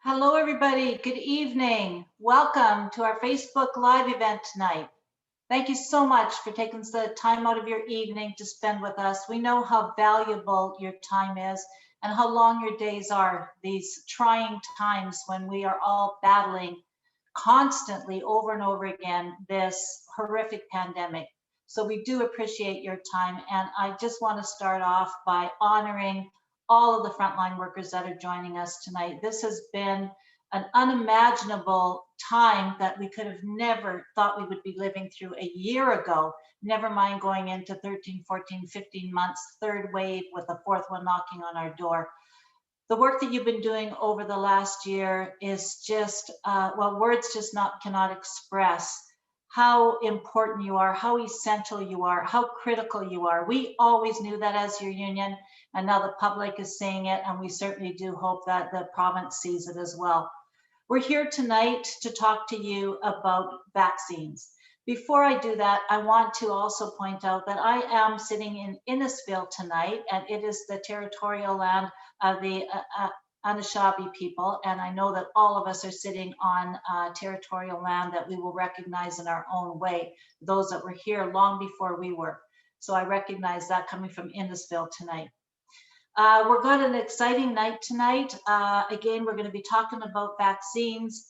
Hello, everybody. Good evening. Welcome to our Facebook Live event tonight. Thank you so much for taking the time out of your evening to spend with us. We know how valuable your time is and how long your days are, these trying times when we are all battling constantly over and over again this horrific pandemic. So we do appreciate your time. And I just want to start off by honoring all of the frontline workers that are joining us tonight. This has been an unimaginable time that we could have never thought we would be living through a year ago, never mind going into 13, 14, 15 months, third wave with a fourth one knocking on our door. The work that you've been doing over the last year is just, well, words just cannot express how important you are, how essential you are, how critical you are. We always knew that as your union, and now the public is seeing it, and we certainly do hope that the province sees it as well. We're here tonight to talk to you about vaccines. Before I do that, I want to also point out that I am sitting in Innisfil tonight, and it is the territorial land of the Anishinaabe people, and I know that all of us are sitting on territorial land that we will recognize in our own way, those that were here long before we were. So I recognize that coming from Innisfil tonight. We're got an exciting night tonight. Again, we're going to be talking about vaccines.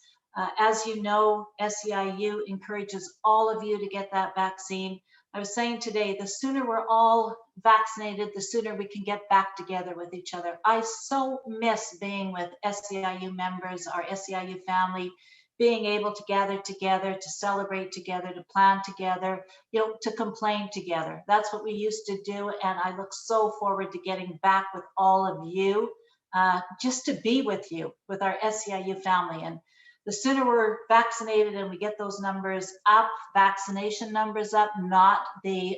As you know, SEIU encourages all of you to get that vaccine. I was saying today, the sooner we're all vaccinated, the sooner we can get back together with each other. I so miss being with SEIU members, our SEIU family, being able to gather together, to celebrate together, to plan together, to complain together. That's what we used to do, and I look so forward to getting back with all of you, just to be with you, with our SEIU family. And the sooner we're vaccinated and we get those numbers up, vaccination numbers up, not the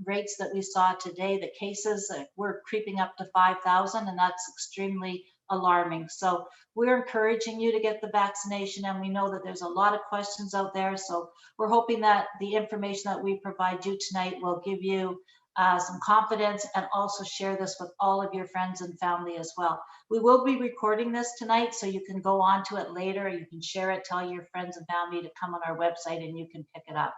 rates that we saw today, the cases, we're creeping up to 5,000, and that's extremely alarming. So we're encouraging you to get the vaccination, and we know that there's a lot of questions out there. So we're hoping that the information that we provide you tonight will give you some confidence, and also share this with all of your friends and family as well. We will be recording this tonight, so you can go on to it later. You can share it, tell your friends and family to come on our website and you can pick it up.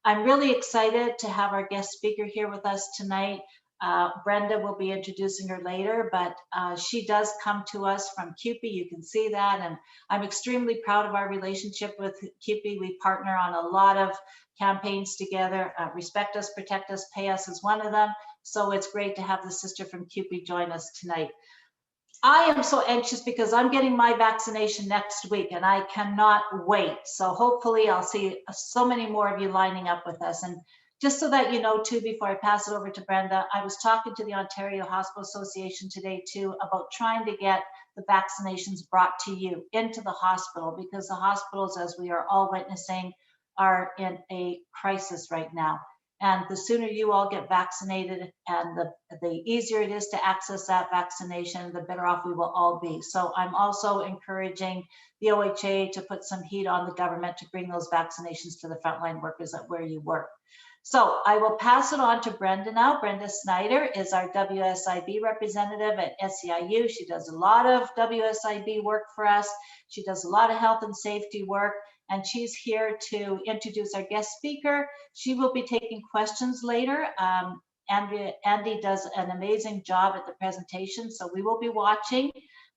I'm really excited to have our guest speaker here with us tonight. Brenda will be introducing her later, but she does come to us from CUPE. You can see that, and I'm extremely proud of our relationship with CUPE. We partner on a lot of campaigns together. Respect Us, Protect Us, Pay Us is one of them. So it's great to have the sister from CUPE join us tonight. I am so anxious because I'm getting my vaccination next week, and I cannot wait. So hopefully I'll see so many more of you lining up with us. And just so that you know too, before I pass it over to Brenda, I was talking to the Ontario Hospital Association today too about trying to get the vaccinations brought to you into the hospital, because the hospitals, as we are all witnessing, are in a crisis right now. And the sooner you all get vaccinated, and the easier it is to access that vaccination, the better off we will all be. So I'm also encouraging the OHA to put some heat on the government to bring those vaccinations to the frontline workers at where you work. So I will pass it on to Brenda now. Brenda Snyder is our WSIB representative at SEIU. She does a lot of WSIB work for us. She does a lot of health and safety work, and she's here to introduce our guest speaker. She will be taking questions later. Andy does an amazing job at the presentation, so we will be watching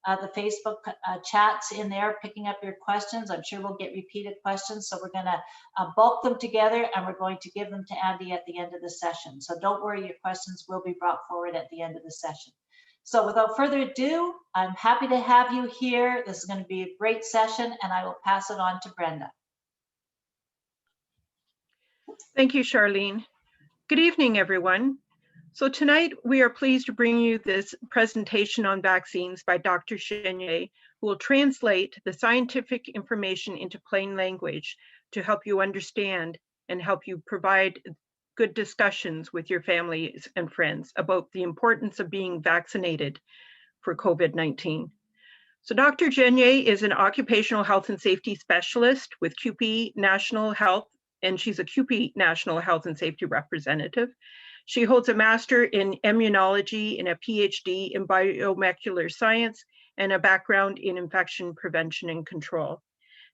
the Facebook chats in there, picking up your questions. I'm sure we'll get repeated questions, so we're gonna bulk them together, and we're going to give them to Andy at the end of the session. So don't worry, your questions will be brought forward at the end of the session. So without further ado, I'm happy to have you here. This is going to be a great session, and I will pass it on to Brenda. Thank you, Charlene. Good evening, everyone. So tonight we are pleased to bring you this presentation on vaccines by Dr. Genier, who will translate the scientific information into plain language to help you understand and help you provide good discussions with your families and friends about the importance of being vaccinated for COVID-19. So Dr. Genier is an occupational health and safety specialist with CUPE National Health, and she's a CUPE National Health and Safety representative. She holds a master in immunology and a PhD in biomolecular science and a background in infection prevention and control.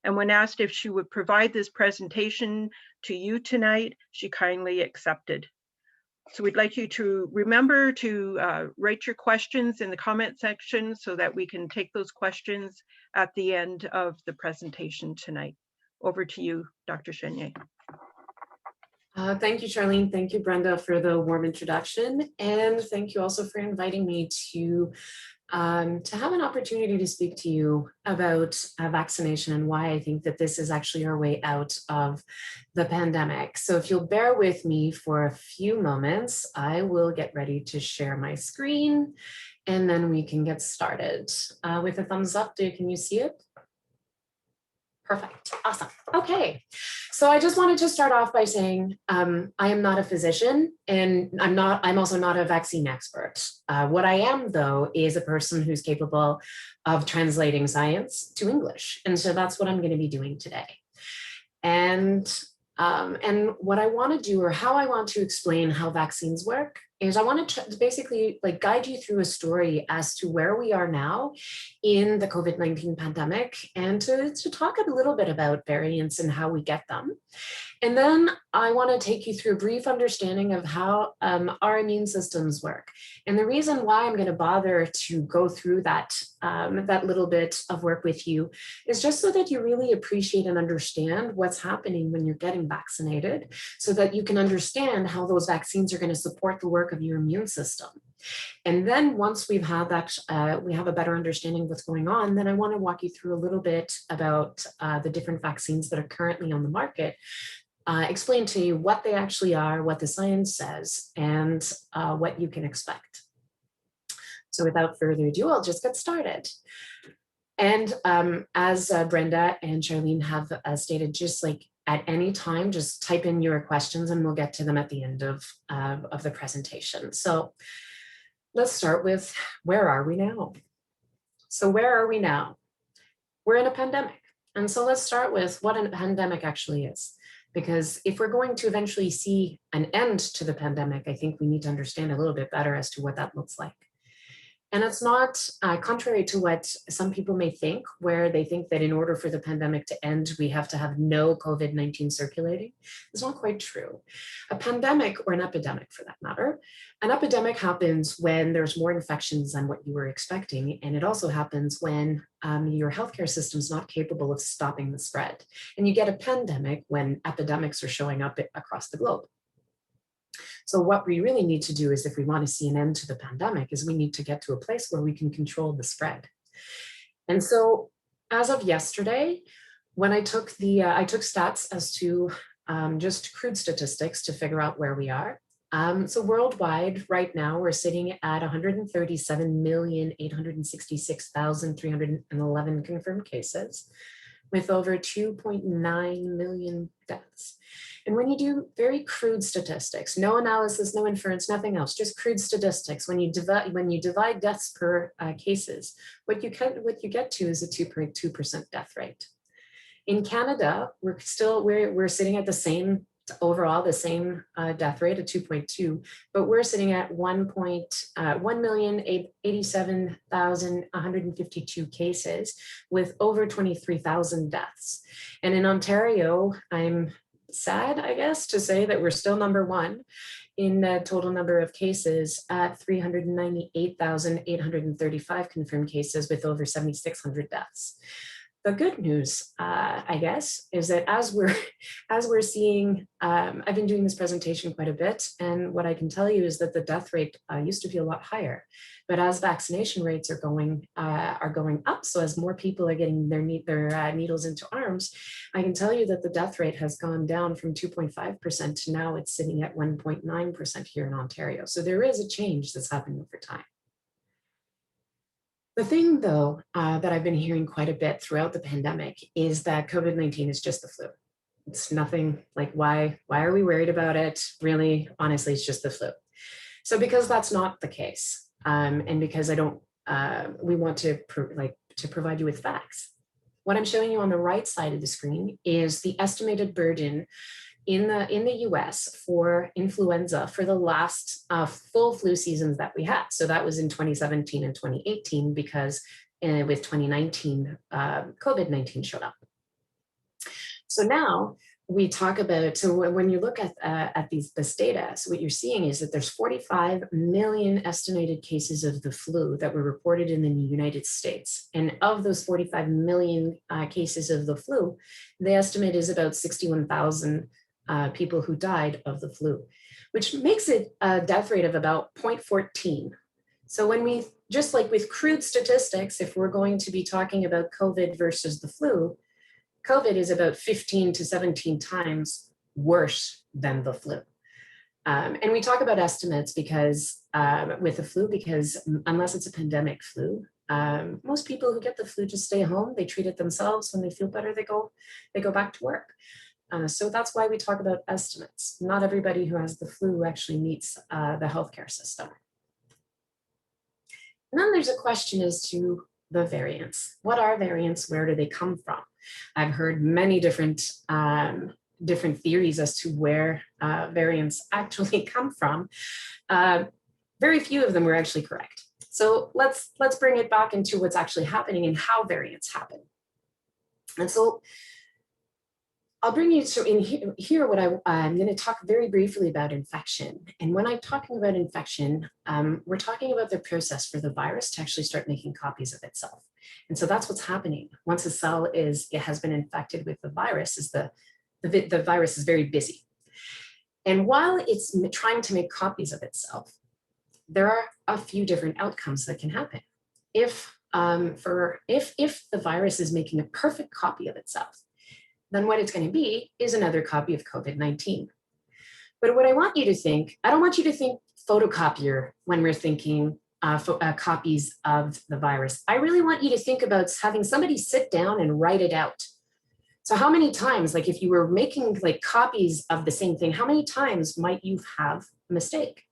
And when asked if she would provide this presentation to you tonight, she kindly accepted. So we'd like you to remember to write your questions in the comment section so that we can take those questions at the end of the presentation tonight. Over to you, Dr. Chenier. Thank you, Charlene. Thank you, Brenda, for the warm introduction. And thank you also for inviting me to have an opportunity to speak to you about vaccination and why I think that this is actually our way out of the pandemic. So if you'll bear with me for a few moments, I will get ready to share my screen and then we can get started. With a thumbs up, can you see it? Perfect. Awesome. Okay. So I just wanted to start off by saying I am not a physician and I'm also not a vaccine expert. What I am, though, is a person who's capable of translating science to English. And so that's what I'm going to be doing today. And what I want to do, or how I want to explain how vaccines work, is I want to basically guide you through a story as to where we are now in the COVID-19 pandemic, and to talk a little bit about variants and how we get them. And then I want to take you through a brief understanding of how our immune systems work. And the reason why I'm going to bother to go through that little bit of work with you is just so that you really appreciate and understand what's happening when you're getting vaccinated, so that you can understand how those vaccines are going to support the work of your immune system. And then once we've had that, we have a better understanding of what's going on, then I want to walk you through a little bit about the different vaccines that are currently on the market, explain to you what they actually are, what the science says, and what you can expect. So without further ado, I'll just get started. And as Brenda and Charlene have stated, just at any time, just type in your questions and we'll get to them at the end of the presentation. So let's start with, where are we now? So where are we now? We're in a pandemic. And so let's start with what a pandemic actually is. Because if we're going to eventually see an end to the pandemic, I think we need to understand a little bit better as to what that looks like. And it's not contrary to what some people may think, where they think that in order for the pandemic to end, we have to have no COVID-19 circulating. It's not quite true. A pandemic, or an epidemic for that matter, an epidemic happens when there's more infections than what you were expecting. And it also happens when your healthcare system is not capable of stopping the spread. And you get a pandemic when epidemics are showing up across the globe. So what we really need to do is, if we want to see an end to the pandemic, is we need to get to a place where we can control the spread. And so as of yesterday, when I took stats as to just crude statistics to figure out where we are. So worldwide right now, we're sitting at 137,866,311 confirmed cases, with over 2.9 million deaths. And when you do very crude statistics, no analysis, no inference, nothing else, just crude statistics, when you divide deaths per cases, what you get to is a 2.2% death rate. In Canada, we're sitting at the same, overall the same death rate at 2.2, but we're sitting at 1,087,152 cases with over 23,000 deaths. And in Ontario, I'm sad, I guess, to say that we're still number one in the total number of cases at 398,835 confirmed cases with over 7,600 deaths. The good news, I guess, is that as we're seeing, I've been doing this presentation quite a bit, and what I can tell you is that the death rate used to be a lot higher, but as vaccination rates are going up, so as more people are getting their needles into arms, I can tell you that the death rate has gone down from 2.5% to now it's sitting at 1.9% here in Ontario. So there is a change that's happening over time. The thing, though, that I've been hearing quite a bit throughout the pandemic is that COVID-19 is just the flu. It's nothing like, why are we worried about it? Really, honestly, it's just the flu. So because that's not the case, and because we want to provide you with facts. What I'm showing you on the right side of the screen is the estimated burden in the US for influenza for the last full flu seasons that we had. So that was in 2017 and 2018, because with 2019, COVID-19 showed up. So now we talk about, so when you look at this data, so what you're seeing is that there's 45 million estimated cases of the flu that were reported in the United States. And of those 45 million cases of the flu, the estimate is about 61,000 people who died of the flu, which makes it a death rate of about 0.14. So when we, just like with crude statistics, if we're going to be talking about COVID versus the flu, COVID is about 15 to 17 times worse than the flu. And we talk about estimates because with the flu, because unless it's a pandemic flu, most people who get the flu just stay home, they treat it themselves. When they feel better, they go back to work. So that's why we talk about estimates. Not everybody who has the flu actually meets the healthcare system. And then there's a question as to the variants. What are variants? Where do they come from? I've heard many different theories as to where variants actually come from. Very few of them were actually correct. So let's bring it back into what's actually happening and how variants happen. And so I'll bring you to in here what I'm going to talk very briefly about infection. And when I'm talking about infection, we're talking about the process for the virus to actually start making copies of itself. And so that's what's happening. Once a cell has been infected with the virus, the virus is very busy. And while it's trying to make copies of itself, there are a few different outcomes that can happen. If the virus is making a perfect copy of itself, then what it's going to be is another copy of COVID-19. But what I want you to think, I don't want you to think photocopier when we're thinking copies of the virus. I really want you to think about having somebody sit down and write it out. So how many times, like if you were making like copies of the same thing, how many times might you have a mistake?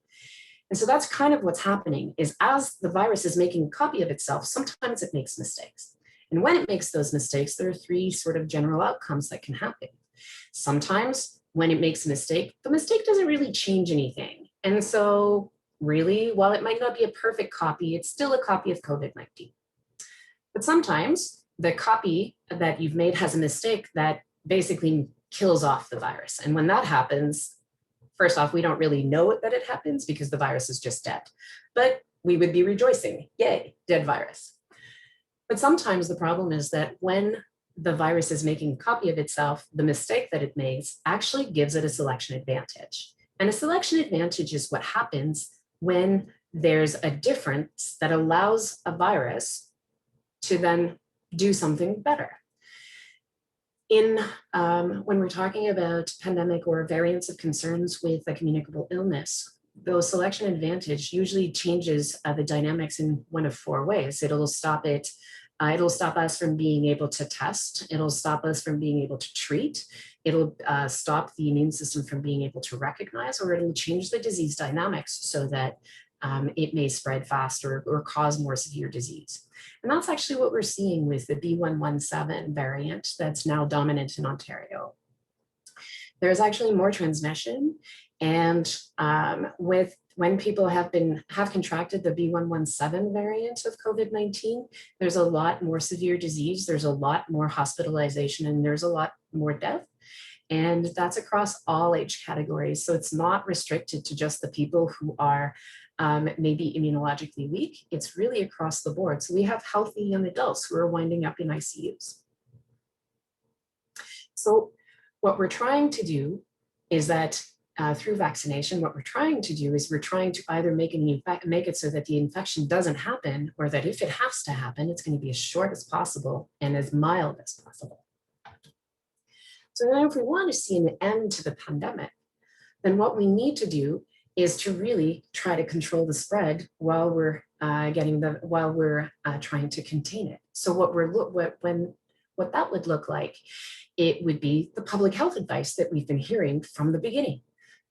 And so that's kind of what's happening is as the virus is making a copy of itself, sometimes it makes mistakes. And when it makes those mistakes, there are three sort of general outcomes that can happen. Sometimes when it makes a mistake, the mistake doesn't really change anything. And so really, while it might not be a perfect copy, it's still a copy of COVID-19. But sometimes the copy that you've made has a mistake that basically kills off the virus. And when that happens, first off, we don't really know that it happens because the virus is just dead. But we would be rejoicing, yay, dead virus. But sometimes the problem is that when the virus is making a copy of itself, the mistake that it makes actually gives it a selection advantage. And a selection advantage is what happens when there's a difference that allows a virus to then do something better. When we're talking about pandemic or variants of concerns with a communicable illness, those selection advantage usually changes the dynamics in one of four ways. It'll stop us from being able to test. It'll stop us from being able to treat. It'll stop the immune system from being able to recognize, or it'll change the disease dynamics so that it may spread faster or cause more severe disease. And that's actually what we're seeing with the B117 variant that's now dominant in Ontario. There's actually more transmission, and when people have contracted the B117 variant of COVID-19, there's a lot more severe disease, there's a lot more hospitalization, and there's a lot more death. And that's across all age categories. So it's not restricted to just the people who are maybe immunologically weak. It's really across the board. So we have healthy young adults who are winding up in ICUs. So what we're trying to do is that through vaccination, what we're trying to do is we're trying to either make it so that the infection doesn't happen, or that if it has to happen, it's going to be as short as possible and as mild as possible. So then if we want to see an end to the pandemic, then what we need to do is to really try to control the spread while we're trying to contain it. So what that would look like, it would be the public health advice that we've been hearing from the beginning.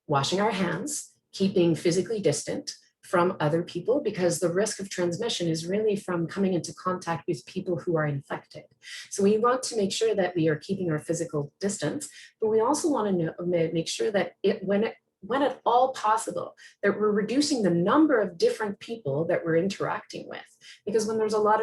Washing our hands, keeping physically distant from other people, because the risk of transmission is really from coming into contact with people who are infected. So we want to make sure that we are keeping our physical distance, but we also want to make sure that when at all possible, that we're reducing the number of different people that we're interacting with. Because when there's a lot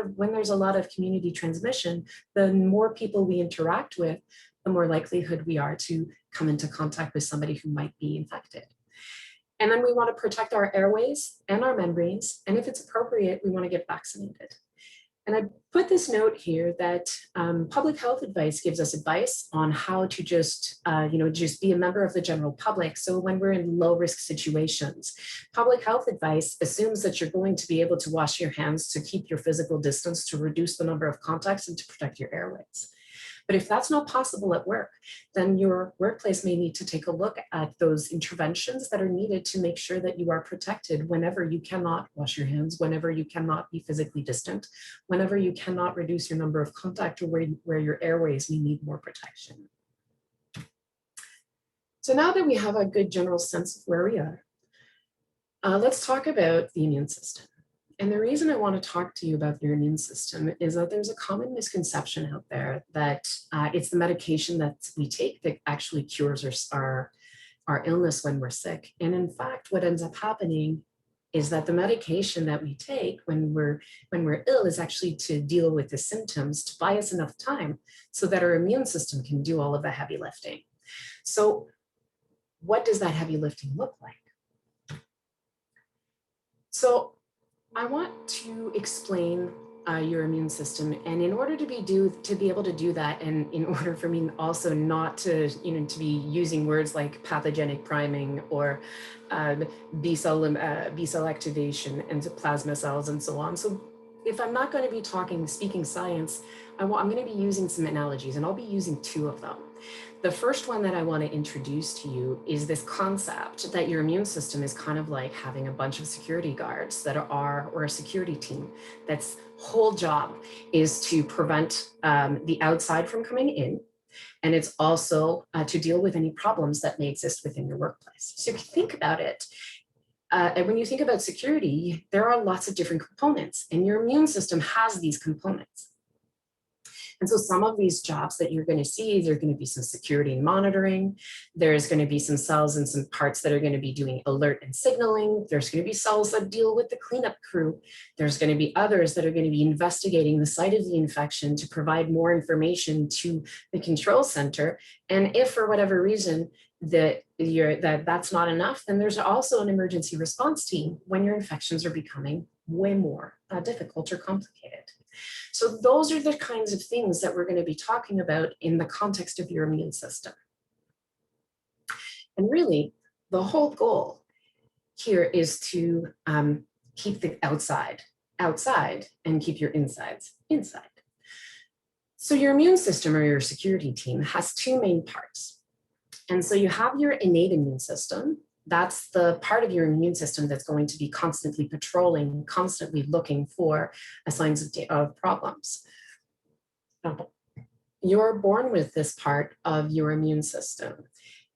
of community transmission, the more people we interact with, the more likelihood we are to come into contact with somebody who might be infected. And then we want to protect our airways and our membranes. And if it's appropriate, we want to get vaccinated. And I put this note here that public health advice gives us advice on how to just be a member of the general public. So when we're in low risk situations, public health advice assumes that you're going to be able to wash your hands, to keep your physical distance, to reduce the number of contacts, and to protect your airways. But if that's not possible at work, then your workplace may need to take a look at those interventions that are needed to make sure that you are protected whenever you cannot wash your hands, whenever you cannot be physically distant, whenever you cannot reduce your number of contact, or where your airways may need more protection. So now that we have a good general sense of where we are, let's talk about the immune system. And the reason I want to talk to you about your immune system is that there's a common misconception out there that it's the medication that we take that actually cures our illness when we're sick. And in fact, what ends up happening is that the medication that we take when we're ill is actually to deal with the symptoms, to buy us enough time so that our immune system can do all of the heavy lifting. So what does that heavy lifting look like? So I want to explain your immune system, and in order to be able to do that, and in order for me also not to be using words like pathogenic priming or B cell activation into plasma cells and so on. So if I'm not going to be speaking science, I'm going to be using some analogies, and I'll be using two of them. The first one that I want to introduce to you is this concept that your immune system is kind of like having a bunch of security guards or a security team that's whole job is to prevent the outside from coming in. And it's also to deal with any problems that may exist within your workplace. So if you think about it, and when you think about security, there are lots of different components, and your immune system has these components. And so some of these jobs that you're going to see, there's going to be some security and monitoring. There's going to be some cells and some parts that are going to be doing alert and signaling. There's going to be cells that deal with the cleanup crew. There's going to be others that are going to be investigating the site of the infection to provide more information to the control center. And if for whatever reason that's not enough, then there's also an emergency response team when your infections are becoming way more difficult or complicated. So those are the kinds of things that we're going to be talking about in the context of your immune system. And really, the whole goal here is to keep the outside and keep your insides inside. So your immune system, or your security team, has two main parts. And so you have your innate immune system. That's the part of your immune system that's going to be constantly patrolling, constantly looking for signs of problems. You're born with this part of your immune system.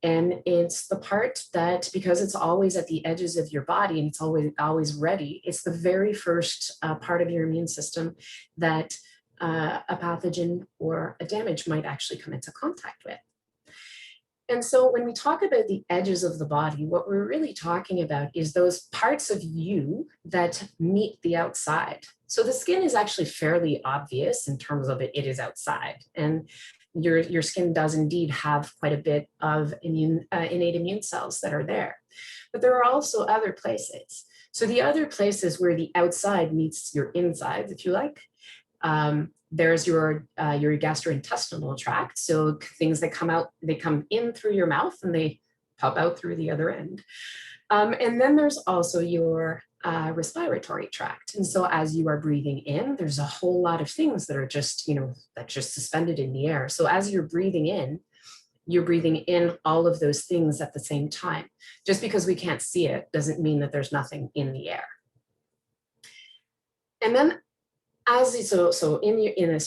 And it's the part that, because it's always at the edges of your body and it's always ready, it's the very first part of your immune system that a pathogen or a damage might actually come into contact with. And so when we talk about the edges of the body, what we're really talking about is those parts of you that meet the outside. So the skin is actually fairly obvious in terms of it is outside. And your skin does indeed have quite a bit of innate immune cells that are there. But there are also other places. So the other places where the outside meets your insides, if you like, there's your gastrointestinal tract. So things that come out, they come in through your mouth and they pop out through the other end. And then there's also your respiratory tract. And so as you are breathing in, there's a whole lot of things that are just, that's just suspended in the air. So as you're breathing in all of those things at the same time. Just because we can't see it doesn't mean that there's nothing in the air. And then so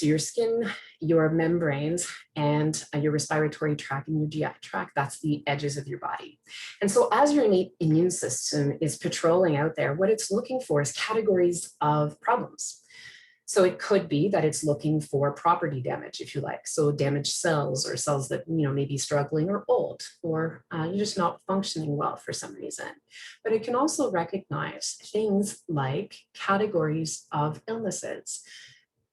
your skin, your membranes, and your respiratory tract and your GI tract, that's the edges of your body. And so as your innate immune system is patrolling out there, what it's looking for is categories of problems. So it could be that it's looking for property damage, if you like. So damaged cells or cells that, may be struggling or old, or you're just not functioning well for some reason. But it can also recognize things like categories of illnesses.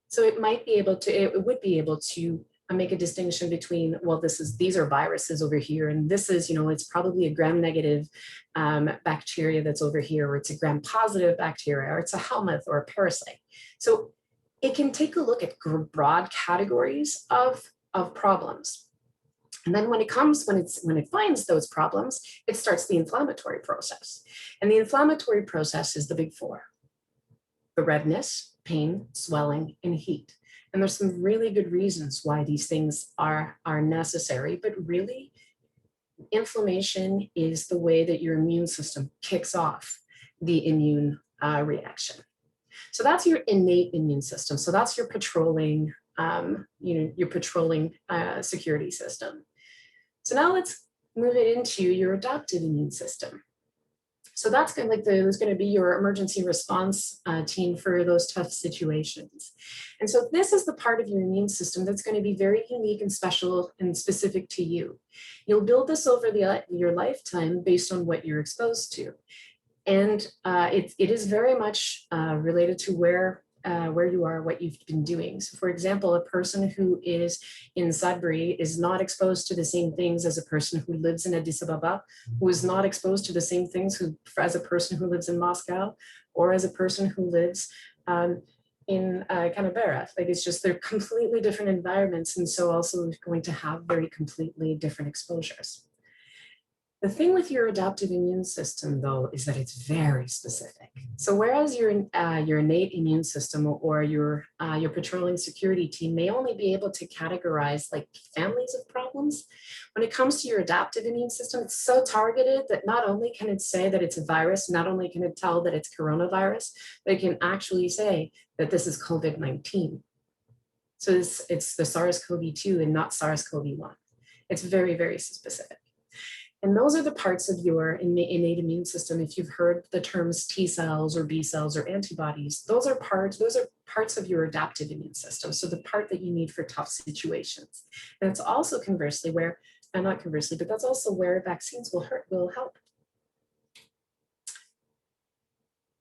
So it would be able to make a distinction between, well, these are viruses over here, and this is, it's probably a gram-negative bacteria that's over here, or it's a gram-positive bacteria, or it's a helminth or a parasite. So it can take a look at broad categories of problems. And then when it finds those problems, it starts the inflammatory process. And the inflammatory process is the big four: the redness, pain, swelling, and heat. And there's some really good reasons why these things are necessary, but really inflammation is the way that your immune system kicks off the immune reaction. So that's your innate immune system. So that's your patrolling, security system. So now let's move it into your adaptive immune system. So that's going to be your emergency response team for those tough situations. And so this is the part of your immune system that's going to be very unique and special and specific to you. You'll build this over your lifetime based on what you're exposed to. And it is very much related to where you are, what you've been doing. So for example, a person who is in Sudbury is not exposed to the same things as a person who lives in Addis Ababa, who is not exposed to the same things as a person who lives in Moscow, or as a person who lives in Canberra. It's just, they're completely different environments, and so also going to have very completely different exposures. The thing with your adaptive immune system, though, is that it's very specific. So whereas your innate immune system or your patrolling security team may only be able to categorize like families of problems, when it comes to your adaptive immune system, it's so targeted that not only can it say that it's a virus, not only can it tell that it's coronavirus, but it can actually say that this is COVID-19. So it's the SARS-CoV-2 and not SARS-CoV-1. It's very, very specific. And those are the parts of your innate immune system. If you've heard the terms T cells or B cells or antibodies, those are parts of your adaptive immune system. So the part that you need for tough situations. And it's also conversely where, not conversely, but that's also where vaccines will help.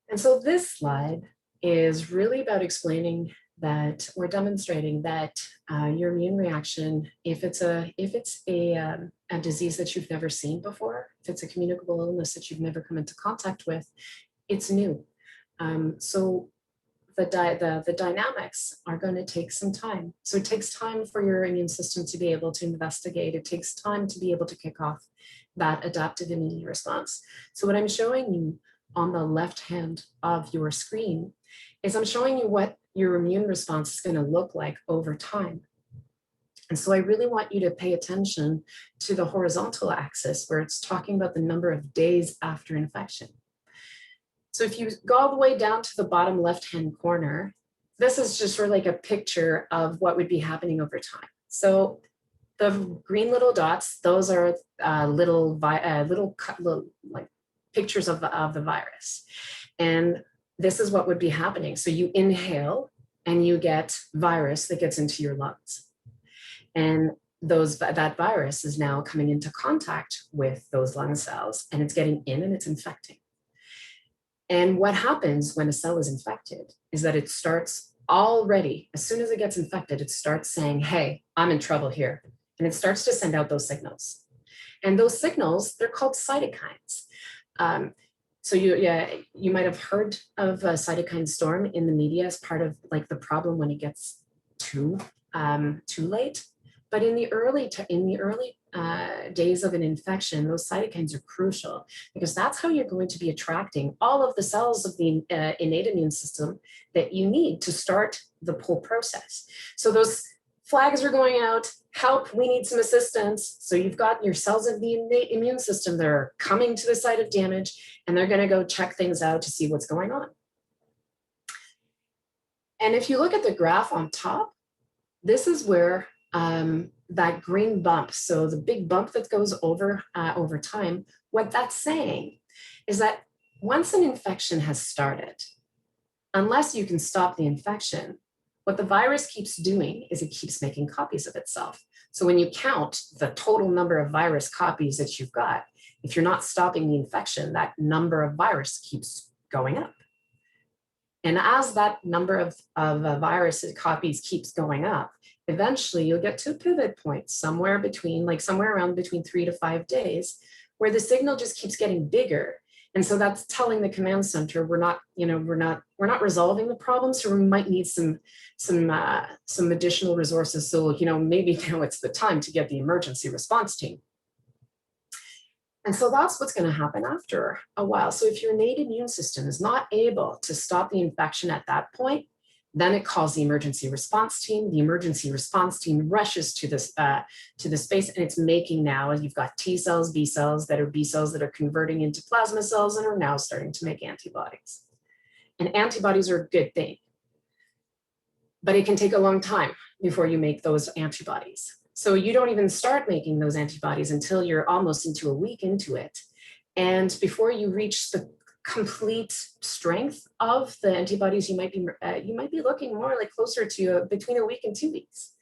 And so this slide is really about explaining that, we're demonstrating that your immune reaction, if it's a disease that you've never seen before, if it's a communicable illness that you've never come into contact with, it's new. So the dynamics are going to take some time. So it takes time for your immune system to be able to investigate. It takes time to be able to kick off that adaptive immune response. So what I'm showing you on the left hand of your screen is I'm showing you what your immune response is going to look like over time. And so I really want you to pay attention to the horizontal axis where it's talking about the number of days after infection. So if you go all the way down to the bottom left-hand corner, this is just sort of like a picture of what would be happening over time. So the green little dots, those are little like pictures of the virus. And this is what would be happening. So you inhale and you get virus that gets into your lungs. And that virus is now coming into contact with those lung cells, and it's getting in and it's infecting. And what happens when a cell is infected is that it starts already, as soon as it gets infected, it starts saying, hey, I'm in trouble here. And it starts to send out those signals. And those signals, they're called cytokines. So you might have heard of a cytokine storm in the media as part of like the problem when it gets too late. But in the early days of an infection, those cytokines are crucial because that's how you're going to be attracting all of the cells of the innate immune system that you need to start the whole process. So those flags are going out, help, we need some assistance. So you've got your cells of the innate immune system that are coming to the site of damage, and they're going to go check things out to see what's going on. And if you look at the graph on top, this is where that green bump, so the big bump that goes over time, what that's saying is that once an infection has started, unless you can stop the infection, what the virus keeps doing is it keeps making copies of itself. So when you count the total number of virus copies that you've got, if you're not stopping the infection, that number of virus keeps going up. And as that number of virus copies keeps going up, eventually you'll get to a pivot point somewhere around between 3 to 5 days, where the signal just keeps getting bigger. And so that's telling the command center we're not resolving the problem, so we might need some additional resources. So maybe now it's the time to get the emergency response team. And so that's what's going to happen after a while. So if your innate immune system is not able to stop the infection at that point, then it calls the emergency response team. The emergency response team rushes to the space, and it's making now, you've got T cells, B cells that are converting into plasma cells and are now starting to make antibodies. And antibodies are a good thing, but it can take a long time before you make those antibodies. So you don't even start making those antibodies until you're almost into a week into it. And before you reach the complete strength of the antibodies, you might be looking more like closer to between a week and 2 weeks.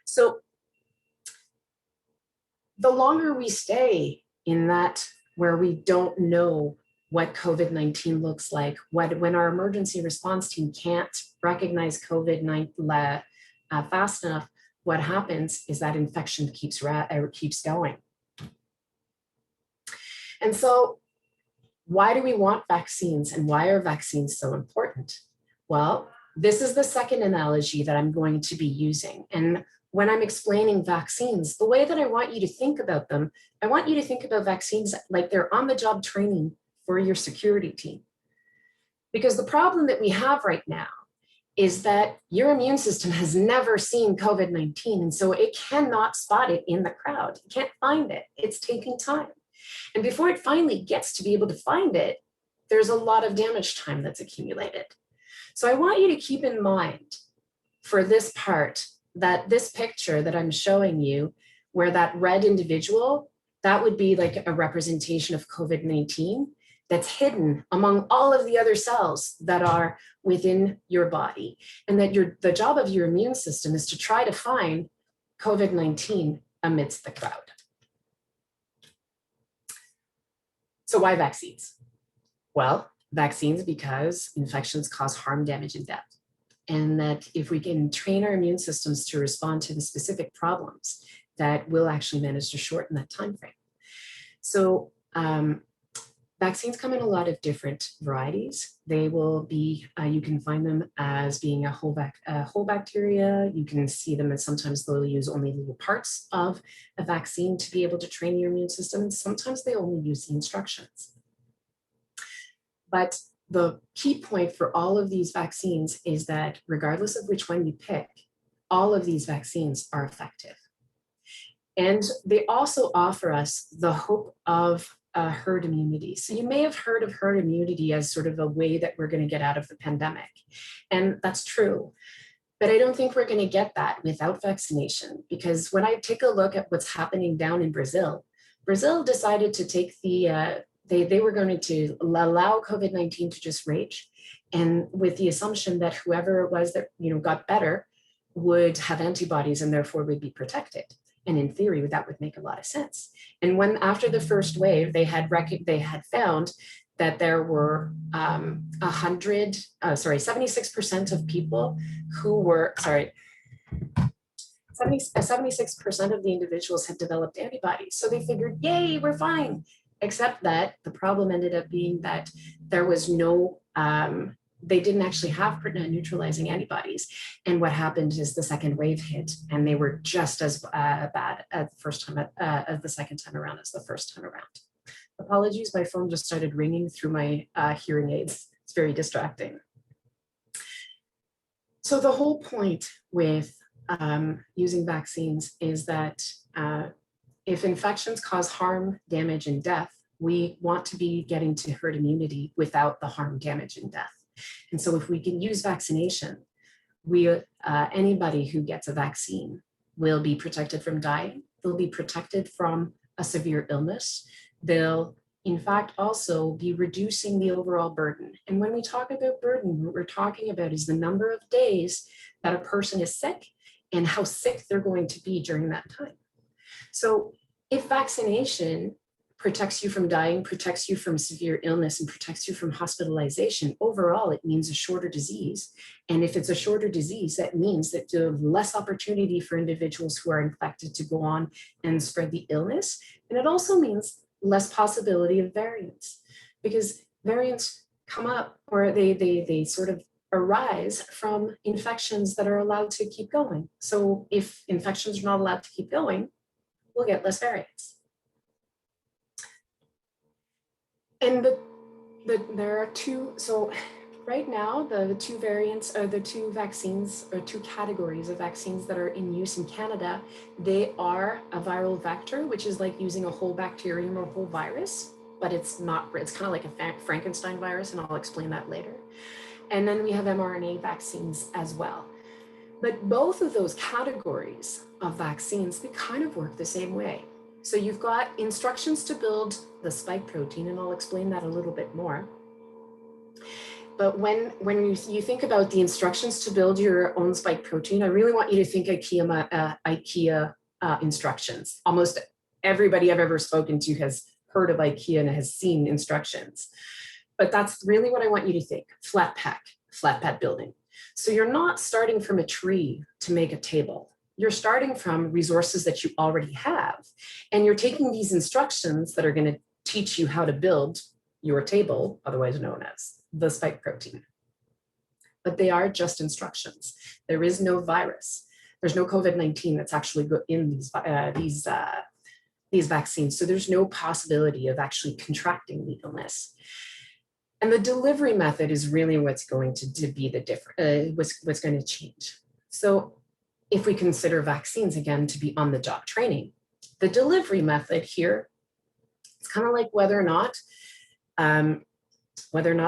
So the longer we stay in that, where we don't know what COVID-19 looks like, when our emergency response team can't recognize COVID-19 fast enough, what happens is that infection keeps going. And so why do we want vaccines, and why are vaccines so important? Well, this is the second analogy that I'm going to be using. And when I'm explaining vaccines, the way that I want you to think about them, I want you to think about vaccines like they're on-the-job training for your security team. Because the problem that we have right now is that your immune system has never seen COVID-19, and so it cannot spot it in the crowd. It can't find it. It's taking time. And before it finally gets to be able to find it, there's a lot of damage time that's accumulated. So I want you to keep in mind for this part that this picture that I'm showing you, where that red individual, that would be like a representation of COVID-19 that's hidden among all of the other cells that are within your body. And that the job of your immune system is to try to find COVID-19 amidst the crowd. So why vaccines? Well, vaccines because infections cause harm, damage, and death. And that if we can train our immune systems to respond to the specific problems, that will actually manage to shorten that time frame. So vaccines come in a lot of different varieties. They will be, you can find them as being a whole bacteria. You can see them as sometimes they'll use only little parts of a vaccine to be able to train your immune system. Sometimes they only use the instructions. But the key point for all of these vaccines is that regardless of which one you pick, all of these vaccines are effective. And they also offer us the hope of herd immunity. So you may have heard of herd immunity as sort of a way that we're going to get out of the pandemic. And that's true. But I don't think we're going to get that without vaccination, because when I take a look at what's happening down in Brazil, Brazil decided to take they were going to allow COVID-19 to just rage. And with the assumption that whoever it was that got better would have antibodies and therefore would be protected. And in theory, that would make a lot of sense. And when after the first wave, they had found that there were 76% of people who were, 76% of the individuals had developed antibodies. So they figured, yay, we're fine. Except that the problem ended up being that there was no, they didn't actually have neutralizing antibodies. And what happened is the second wave hit, and they were just as bad at the second time around as the first time around. Apologies, my phone just started ringing through my hearing aids. It's very distracting. So the whole point with using vaccines is that if infections cause harm, damage, and death, we want to be getting to herd immunity without the harm, damage, and death. And so if we can use vaccination, anybody who gets a vaccine will be protected from dying. They'll be protected from a severe illness. They'll in fact, also be reducing the overall burden. And when we talk about burden, what we're talking about is the number of days that a person is sick and how sick they're going to be during that time. So if vaccination protects you from dying, protects you from severe illness, and protects you from hospitalization, overall, it means a shorter disease. And if it's a shorter disease, that means that you have less opportunity for individuals who are infected to go on and spread the illness. And it also means less possibility of variants, because variants come up, or they sort of arise from infections that are allowed to keep going. So if infections are not allowed to keep going, we'll get less variants. And there are two, so right now, the two variants, or the two vaccines, or two categories of vaccines that are in use in Canada, they are a viral vector, which is like using a whole bacterium or whole virus, but it's not, it's kind of like a Frankenstein virus, and I'll explain that later. And then we have mRNA vaccines as well. But both of those categories of vaccines, they kind of work the same way. So you've got instructions to build the spike protein, and I'll explain that a little bit more. But when you think about the instructions to build your own spike protein, I really want you to think IKEA instructions. Almost everybody I've ever spoken to has heard of IKEA and has seen instructions. But that's really what I want you to think: flat pad building. So you're not starting from a tree to make a table. You're starting from resources that you already have, and you're taking these instructions that are going to teach you how to build your table, otherwise known as the spike protein. But they are just instructions. There is no virus. There's no COVID-19 that's actually in these vaccines. So there's no possibility of actually contracting the illness. And the delivery method is really what's going to be the difference, what's going to change. So if we consider vaccines, again, to be on-the-job training, the delivery method here, it's kind of like whether or not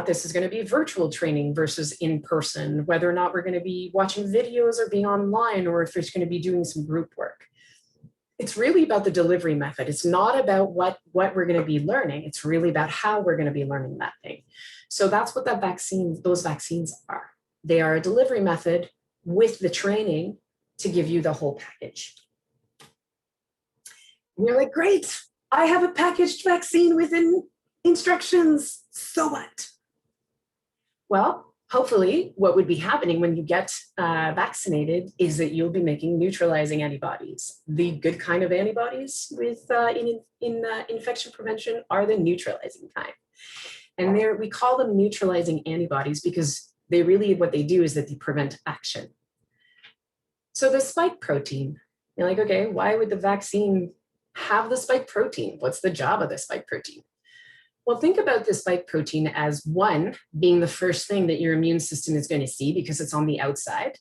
this is going to be virtual training versus in person, whether or not we're going to be watching videos or being online, or if it's going to be doing some group work. It's really about the delivery method. It's not about what we're going to be learning. It's really about how we're going to be learning that thing. So that's what those vaccines are. They are a delivery method with the training to give you the whole package. And you're like, great, I have a packaged vaccine within instructions. So what? Well, hopefully what would be happening when you get vaccinated is that you'll be making neutralizing antibodies. The good kind of antibodies with in infection prevention are the neutralizing kind. And we call them neutralizing antibodies because they really, what they do is that they prevent action. So the spike protein, you're like, okay, why would the vaccine have the spike protein? What's the job of the spike protein? Well, think about the spike protein as one, being the first thing that your immune system is going to see because it's on the outside.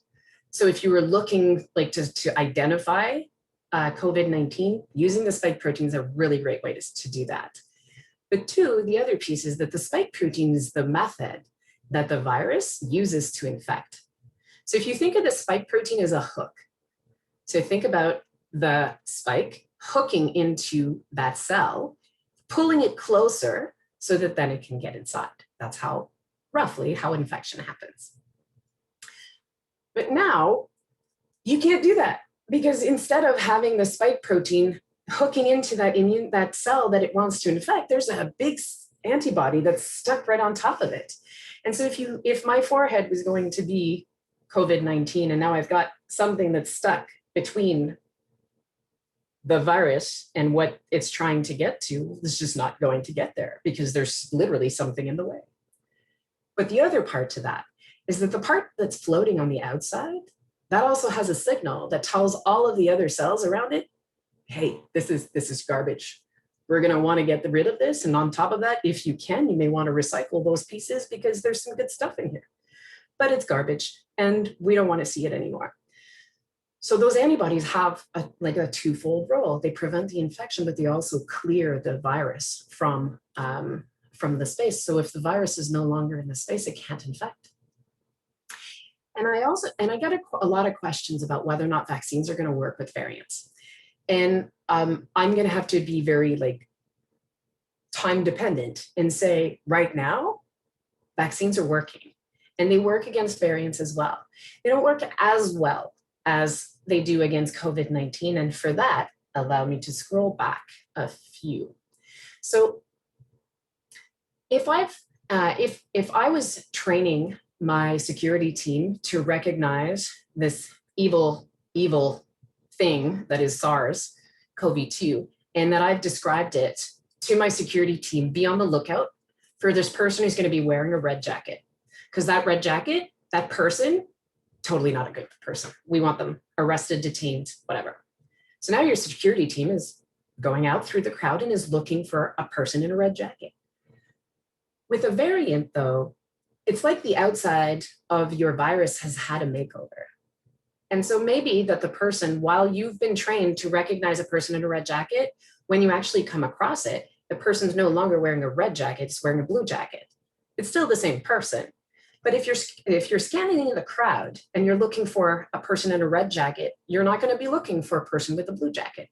So if you were looking like to identify COVID-19, using the spike protein is a really great way to do that. But two, the other piece is that the spike protein is the method that the virus uses to infect. So if you think of the spike protein as a hook, so think about the spike hooking into that cell, pulling it closer so that then it can get inside. That's roughly how infection happens. But now you can't do that, because instead of having the spike protein hooking into that cell that it wants to infect, there's a big antibody that's stuck right on top of it. And so if my forehead was going to be COVID-19 and now I've got something that's stuck between the virus and what it's trying to get to, it's just not going to get there because there's literally something in the way. But the other part to that is that the part that's floating on the outside, that also has a signal that tells all of the other cells around it, hey, this is garbage. We're going to want to get rid of this. And on top of that, if you can, you may want to recycle those pieces because there's some good stuff in here. But it's garbage and we don't want to see it anymore. So those antibodies have a twofold role. They prevent the infection, but they also clear the virus from the space. So if the virus is no longer in the space, it can't infect. And I get a lot of questions about whether or not vaccines are going to work with variants. And I'm going to have to be very time dependent and say, right now, vaccines are working, and they work against variants as well. They don't work as well as they do against COVID-19. And for that, allow me to scroll back a few. So if I was training my security team to recognize this evil thing that is SARS-CoV-2, and that I've described it to my security team, be on the lookout for this person who's going to be wearing a red jacket. Because that red jacket, that person, totally not a good person. We want them arrested, detained, whatever. So now your security team is going out through the crowd and is looking for a person in a red jacket. With a variant, though, it's like the outside of your virus has had a makeover. And so maybe that the person, while you've been trained to recognize a person in a red jacket, when you actually come across it, the person's no longer wearing a red jacket, it's wearing a blue jacket. It's still the same person. But if you're scanning in the crowd and you're looking for a person in a red jacket, you're not going to be looking for a person with a blue jacket.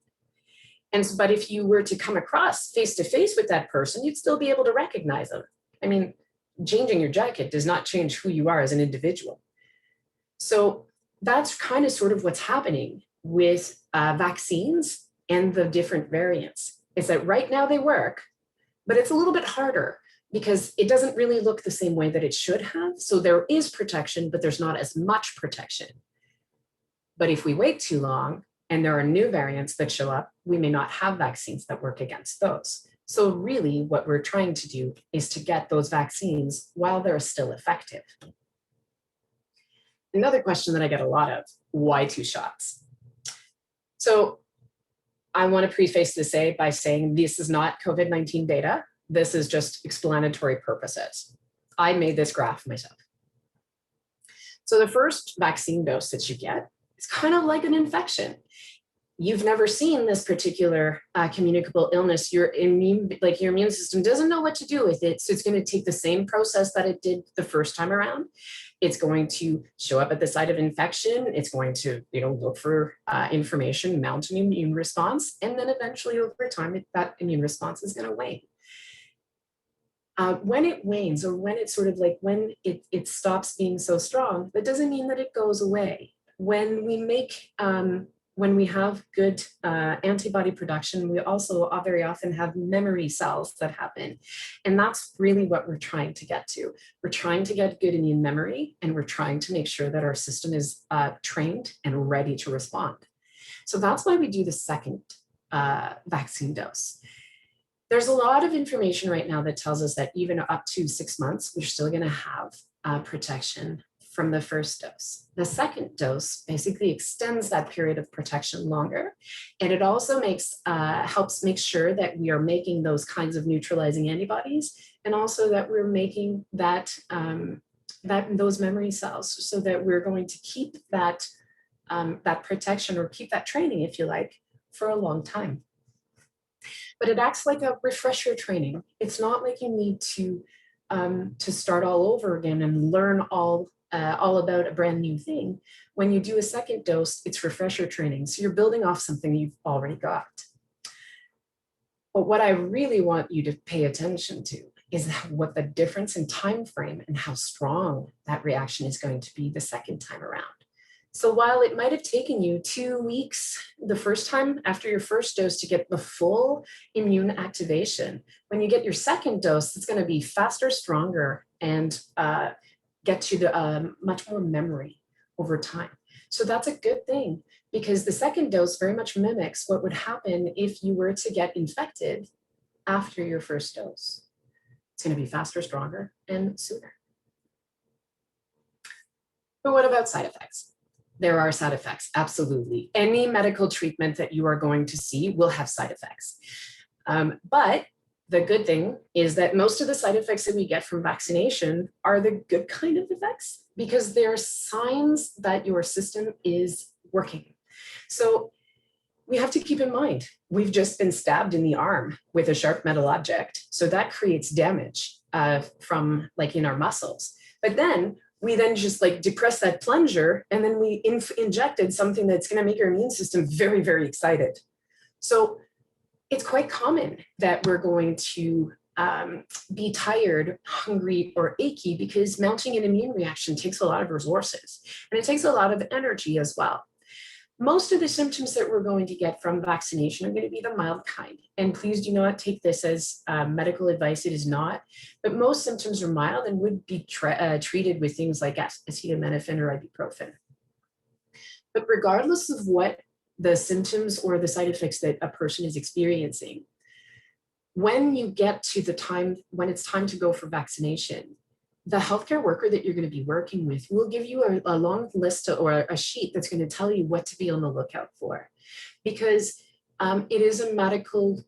But if you were to come across face to face with that person, you'd still be able to recognize them. I mean, changing your jacket does not change who you are as an individual. So that's kind of sort of what's happening with vaccines and the different variants. Is that right now they work, but it's a little bit harder because it doesn't really look the same way that it should have. So there is protection, but there's not as much protection. But if we wait too long and there are new variants that show up, we may not have vaccines that work against those. So really what we're trying to do is to get those vaccines while they're still effective. Another question that I get a lot of, why 2 shots? So I want to preface this by saying this is not COVID-19 data. This is just explanatory purposes. I made this graph myself. So the first vaccine dose that you get is kind of like an infection. You've never seen this particular communicable illness. Your immune system doesn't know what to do with it. So it's going to take the same process that it did the first time around. It's going to show up at the site of infection. It's going to, look for information, mount an immune response, and then eventually over time, that immune response is going to wane. When it wanes, or when it's sort of like when it stops being so strong, that doesn't mean that it goes away. When we have good antibody production, we also very often have memory cells that happen. And that's really what we're trying to get to. We're trying to get good immune memory, and we're trying to make sure that our system is trained and ready to respond. So that's why we do the second vaccine dose. There's a lot of information right now that tells us that even up to 6 months, we're still going to have protection from the first dose. The second dose basically extends that period of protection longer, and it also helps make sure that we are making those kinds of neutralizing antibodies, and also that we're making those memory cells, so that we're going to keep that protection, or keep that training, if you like, for a long time. But it acts like a refresher training. It's not like you need to start all over again and learn all about a brand new thing. When you do a second dose, it's refresher training. So you're building off something you've already got. But what I really want you to pay attention to is what the difference in time frame and how strong that reaction is going to be the second time around. So while it might have taken you 2 weeks the first time after your first dose to get the full immune activation, when you get your second dose, it's going to be faster, stronger, and get you the much more memory over time. So that's a good thing, because the second dose very much mimics what would happen if you were to get infected after your first dose. It's going to be faster, stronger, and sooner. But what about side effects? There are side effects, absolutely. Any medical treatment that you are going to see will have side effects. But the good thing is that most of the side effects that we get from vaccination are the good kind of effects, because they're signs that your system is working. So we have to keep in mind, we've just been stabbed in the arm with a sharp metal object. So that creates damage from in our muscles. But then we just depress that plunger, and then we injected something that's going to make your immune system very, very excited. So it's quite common that we're going to be tired, hungry, or achy because mounting an immune reaction takes a lot of resources and it takes a lot of energy as well. Most of the symptoms that we're going to get from vaccination are going to be the mild kind. And please do not take this as medical advice. It is not. But most symptoms are mild and would be treated with things like acetaminophen or ibuprofen. But regardless of what the symptoms or the side effects that a person is experiencing, when you get to the time when it's time to go for vaccination, the healthcare worker that you're going to be working with will give you a long list or a sheet that's going to tell you what to be on the lookout for, because it is a medical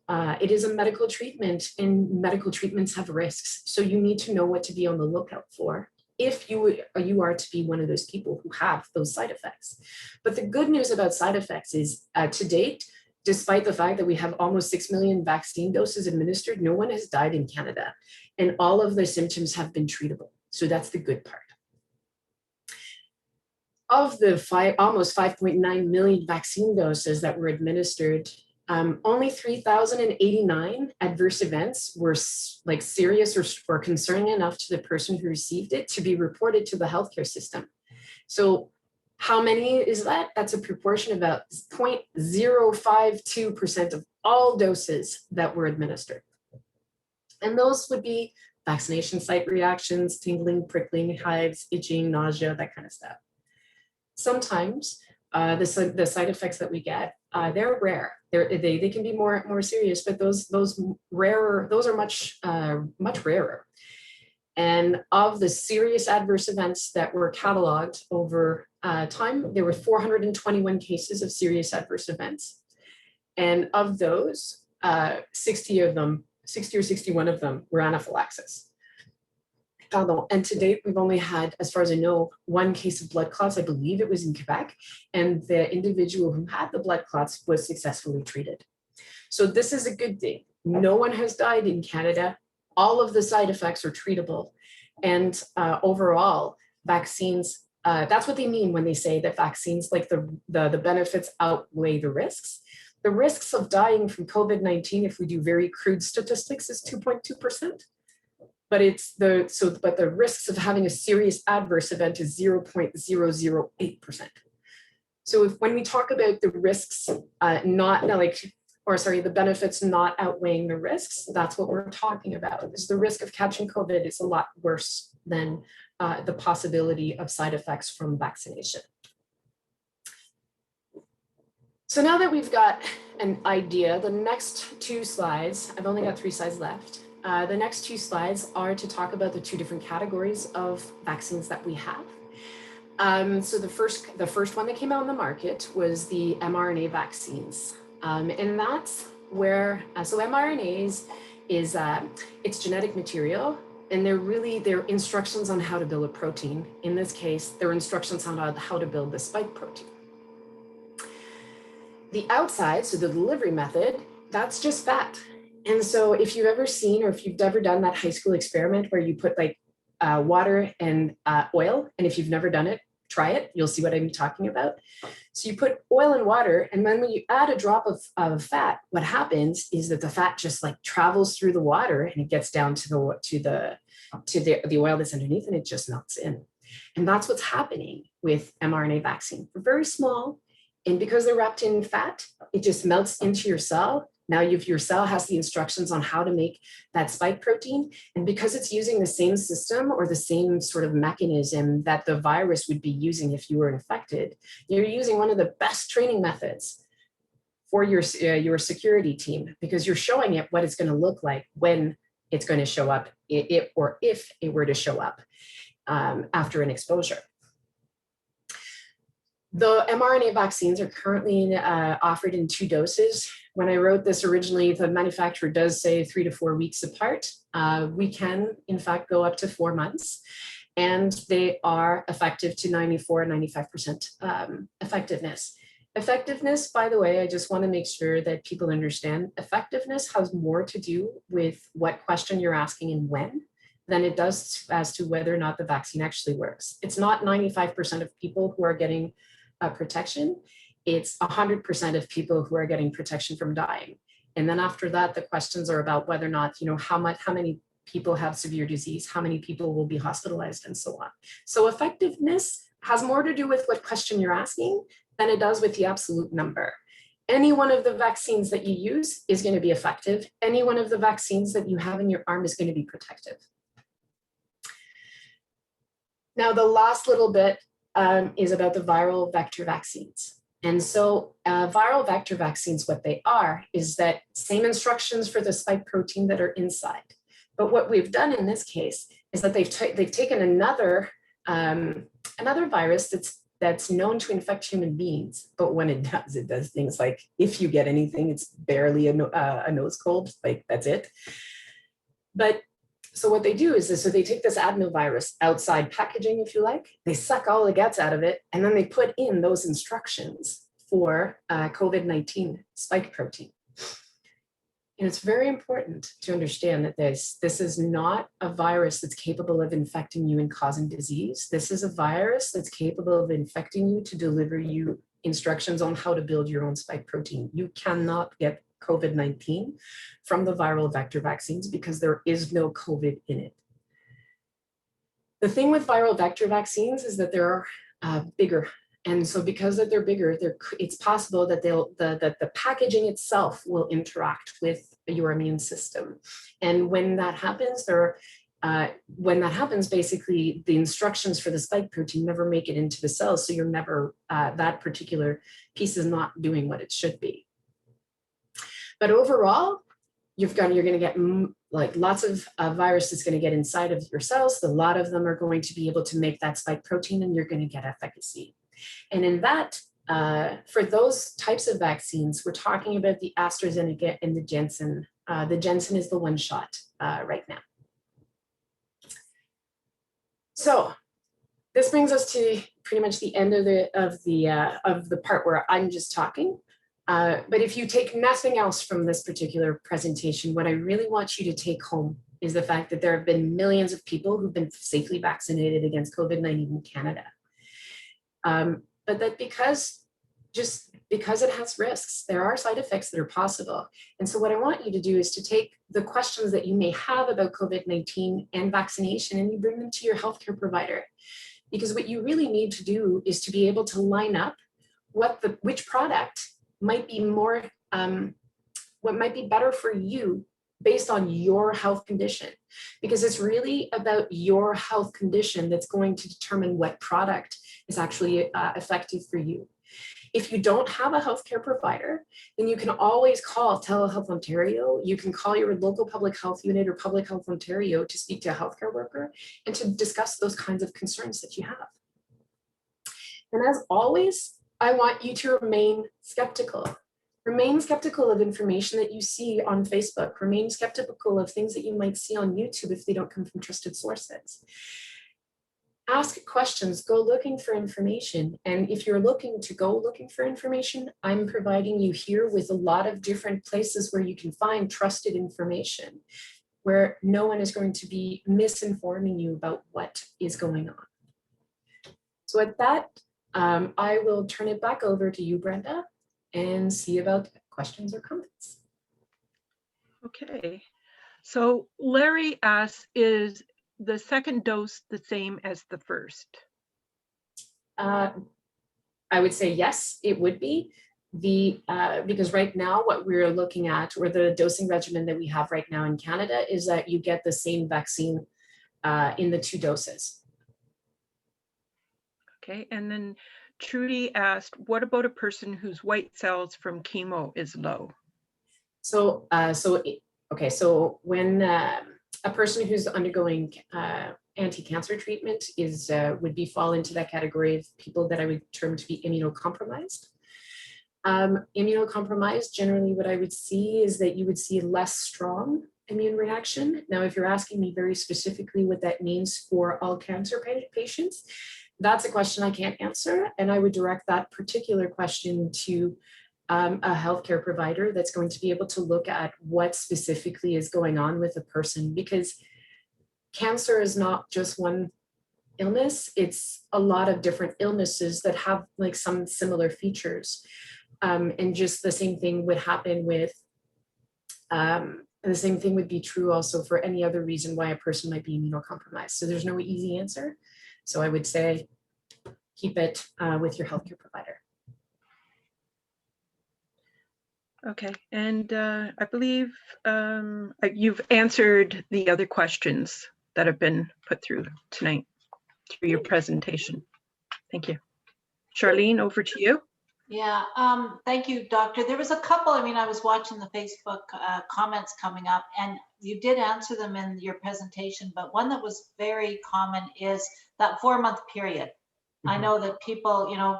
treatment, and medical treatments have risks. So you need to know what to be on the lookout for if you are to be one of those people who have those side effects. But the good news about side effects is to date, despite the fact that we have almost 6 million vaccine doses administered, no one has died in Canada, and all of the symptoms have been treatable. So that's the good part. Of the almost 5.9 million vaccine doses that were administered, only 3,089 adverse events were like serious or concerning enough to the person who received it to be reported to the healthcare system. So how many is that? That's a proportion of about 0.052% of all doses that were administered. And those would be vaccination site reactions, tingling, prickling, hives, itching, nausea, that kind of stuff. Sometimes the side effects that we get, they're rare. They can be more serious, but those are much rarer. And of the serious adverse events that were cataloged over time, there were 421 cases of serious adverse events. And of those, 60 or 61 of them were anaphylaxis. And to date, we've only had, as far as I know, one case of blood clots. I believe it was in Quebec, and the individual who had the blood clots was successfully treated. So this is a good thing. No one has died in Canada. All of the side effects are treatable. And overall, vaccines, that's what they mean when they say that vaccines, like the benefits outweigh the risks. The risks of dying from COVID-19, if we do very crude statistics, is 2.2%. But the risks of having a serious adverse event is 0.008%. So when we talk about the risks, the benefits not outweighing the risks, that's what we're talking about. Is the risk of catching COVID is a lot worse than the possibility of side effects from vaccination. So now that we've got an idea, the next two slides, I've only got 3 slides left. The next 2 slides are to talk about the 2 different categories of vaccines that we have. So the first one that came out on the market was the mRNA vaccines. And that's where, so mRNAs is, it's genetic material, and they're instructions on how to build a protein. In this case, they're instructions on how to build the spike protein. The outside, so the delivery method, that's just fat. And so if you've ever seen, or if you've ever done that high school experiment where you put like water and oil, and if you've never done it, try it, you'll see what I'm talking about. So you put oil and water, and then when you add a drop of fat, what happens is that the fat just like travels through the water and it gets down to the oil that's underneath, and it just melts in. And that's what's happening with mRNA vaccine. They're very small, and because they're wrapped in fat, it just melts into your cell. Now your cell has the instructions on how to make that spike protein. And because it's using the same system or the same sort of mechanism that the virus would be using if you were infected, you're using one of the best training methods for your security team, because you're showing it what it's going to look like when it's going to show up, if it were to show up after an exposure. The mRNA vaccines are currently offered in 2 doses. When I wrote this originally, the manufacturer does say 3 to 4 weeks apart. We can, in fact, go up to 4 months, and they are effective to 94-95% effectiveness. Effectiveness, by the way, I just want to make sure that people understand, effectiveness has more to do with what question you're asking and when than it does as to whether or not the vaccine actually works. It's not 95% of people who are getting protection. It's 100% of people who are getting protection from dying. And then after that, the questions are about whether or not, how many people have severe disease, how many people will be hospitalized, and so on. So effectiveness has more to do with what question you're asking than it does with the absolute number. Any one of the vaccines that you use is going to be effective. Any one of the vaccines that you have in your arm is going to be protective. Now, the last little bit is about the viral vector vaccines. And so viral vector vaccines, what they are is that same instructions for the spike protein that are inside. But what we've done in this case is that they've taken another virus that's known to infect human beings. But when it does things like, if you get anything, it's barely a nose cold, like that's it. But so what they do is so they take this adenovirus outside packaging, if you like, they suck all the guts out of it, and then they put in those instructions for COVID-19 spike protein. And it's very important to understand that this is not a virus that's capable of infecting you and causing disease. This is a virus that's capable of infecting you to deliver you instructions on how to build your own spike protein. You cannot get COVID-19 from the viral vector vaccines because there is no COVID in it. The thing with viral vector vaccines is that they're bigger. And so because that they're bigger, it's possible that that the packaging itself will interact with your immune system. And when that happens, basically the instructions for the spike protein never make it into the cells. So you're never, that particular piece is not doing what it should be. But overall, you're going to get like lots of virus that's going to get inside of your cells. A lot of them are going to be able to make that spike protein, and you're going to get efficacy. And in that, for those types of vaccines, we're talking about the AstraZeneca and the Janssen. The Janssen is the one shot right now. So this brings us to pretty much the end of the part where I'm just talking. But if you take nothing else from this particular presentation, what I really want you to take home is the fact that there have been millions of people who've been safely vaccinated against COVID-19 in Canada. But that because it has risks, there are side effects that are possible. And so what I want you to do is to take the questions that you may have about COVID-19 and vaccination, and you bring them to your healthcare provider. Because what you really need to do is to be able to line up which product might be more, what might be better for you based on your health condition, because it's really about your health condition that's going to determine what product is actually effective for you. If you don't have a healthcare provider, then you can always call Telehealth Ontario. You can call your local public health unit or Public Health Ontario to speak to a healthcare worker and to discuss those kinds of concerns that you have. And as always, I want you to remain skeptical. Remain skeptical of information that you see on Facebook. Remain skeptical of things that you might see on YouTube if they don't come from trusted sources. Ask questions, go looking for information. And if you're looking for information, I'm providing you here with a lot of different places where you can find trusted information, where no one is going to be misinforming you about what is going on. So at that, I will turn it back over to you, Brenda, and see about questions or comments. Okay, so Larry asks, is the second dose the same as the first? I would say yes, it would be. Because right now what we're looking at, or the dosing regimen that we have right now in Canada, is that you get the same vaccine in the 2 doses. Okay, and then Trudy asked, what about a person whose white cells from chemo is low? So when a person who's undergoing anti-cancer treatment would fall into that category of people that I would term to be immunocompromised. Immunocompromised, generally what I would see is that you would see less strong immune reaction. Now, if you're asking me very specifically what that means for all cancer patients, that's a question I can't answer, and I would direct that particular question to a healthcare provider that's going to be able to look at what specifically is going on with a person, because cancer is not just one illness, it's a lot of different illnesses that have like some similar features. And just the same thing would happen with the same thing would be true also for any other reason why a person might be immunocompromised. So there's no easy answer. So I would say keep it with your healthcare provider. Okay, and I believe you've answered the other questions that have been put through tonight through your presentation. Thank you. Charlene, over to you. Yeah, thank you, Doctor. There was a couple, I mean, I was watching the Facebook comments coming up, and you did answer them in your presentation, but one that was very common is that 4-month period. I know that people, you know,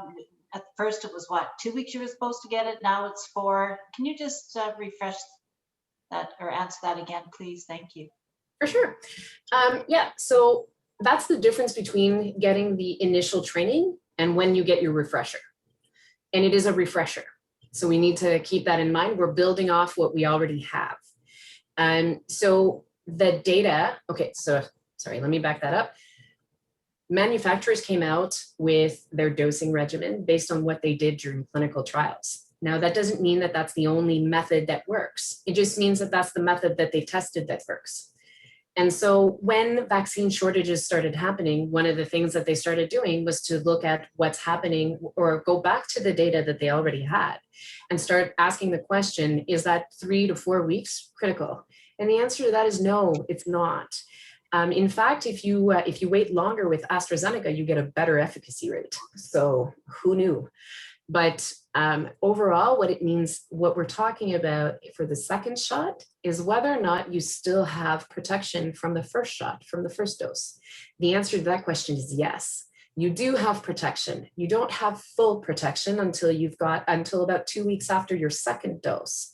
at first it was what, 2 weeks you were supposed to get it, now it's 4. Can you just refresh that or answer that again, please? Thank you. For sure. Yeah, so that's the difference between getting the initial training and when you get your refresher. And it is a refresher. So we need to keep that in mind. We're building off what we already have. So the data, okay, so sorry, let me back that up. Manufacturers came out with their dosing regimen based on what they did during clinical trials. Now, that doesn't mean that that's the only method that works. It just means that that's the method that they tested that works. And so when vaccine shortages started happening, one of the things that they started doing was to look at what's happening or go back to the data that they already had and start asking the question, is that 3 to 4 weeks critical? And the answer to that is no, it's not. In fact, if you wait longer with AstraZeneca, you get a better efficacy rate. So who knew? But overall, what it means, what we're talking about for the second shot is whether or not you still have protection from the first shot, from the first dose. The answer to that question is yes. You do have protection. You don't have full protection until about 2 weeks after your second dose.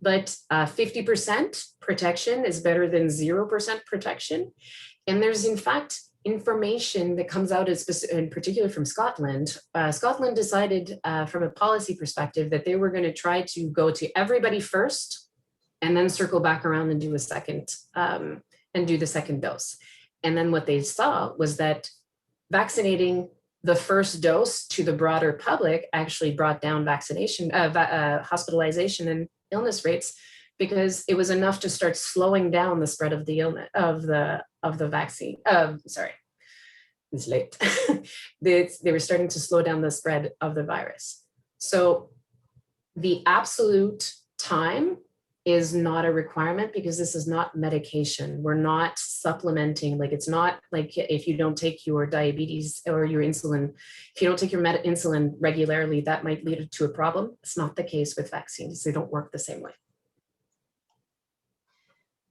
But 50% protection is better than 0% protection. And there's in fact information that comes out in particular from Scotland. Scotland decided from a policy perspective that they were going to try to go to everybody first and then circle back around and do a second and do the second dose. And then what they saw was that vaccinating the first dose to the broader public actually brought down vaccination, hospitalization and illness rates, because it was enough to start slowing down the spread of the illness of the vaccine. Sorry, it's late. They were starting to slow down the spread of the virus. So the absolute time is not a requirement because this is not medication. We're not supplementing. Like, it's not like if you don't take your diabetes or your insulin, if you don't take your insulin regularly, that might lead to a problem. It's not the case with vaccines. They don't work the same way.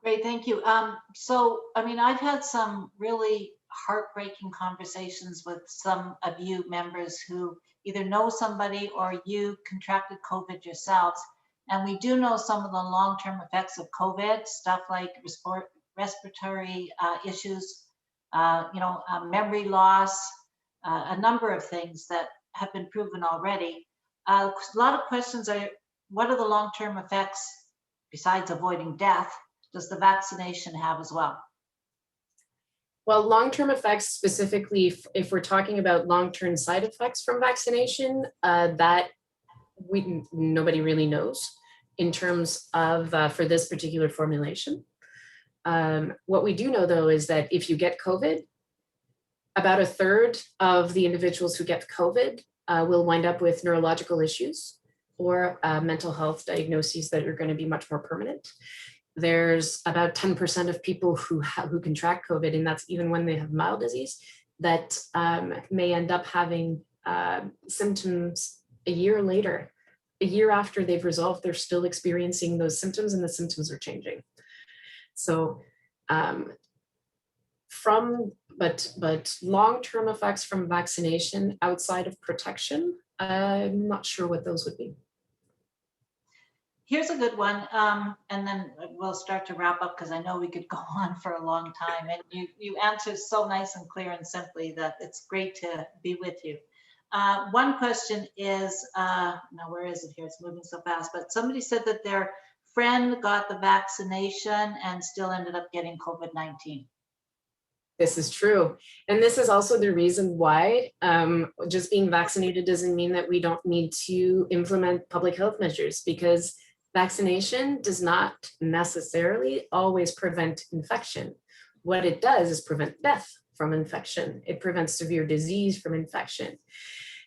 Great, thank you. So, I mean, I've had some really heartbreaking conversations with some of you members who either know somebody or you contracted COVID yourselves. And we do know some of the long-term effects of COVID, stuff like respiratory issues, memory loss, a number of things that have been proven already. A lot of questions are, what are the long-term effects besides avoiding death does the vaccination have as well? Well, long-term effects, specifically, if we're talking about long-term side effects from vaccination, that nobody really knows in terms of for this particular formulation. What we do know, though, is that if you get COVID, about 1/3 of the individuals who get COVID will wind up with neurological issues or mental health diagnoses that are going to be much more permanent. There's about 10% of people who contract COVID, and that's even when they have mild disease, that may end up having symptoms a year later. A year after they've resolved, they're still experiencing those symptoms and the symptoms are changing. So but long-term effects from vaccination outside of protection, I'm not sure what those would be. Here's a good one, and then we'll start to wrap up because I know we could go on for a long time. And you answered so nice and clear and simply that it's great to be with you. One question is, now where is it here? It's moving so fast, but somebody said that their friend got the vaccination and still ended up getting COVID-19. This is true. And this is also the reason why just being vaccinated doesn't mean that we don't need to implement public health measures, because Vaccination does not necessarily always prevent infection. What it does is prevent death from infection. It prevents severe disease from infection.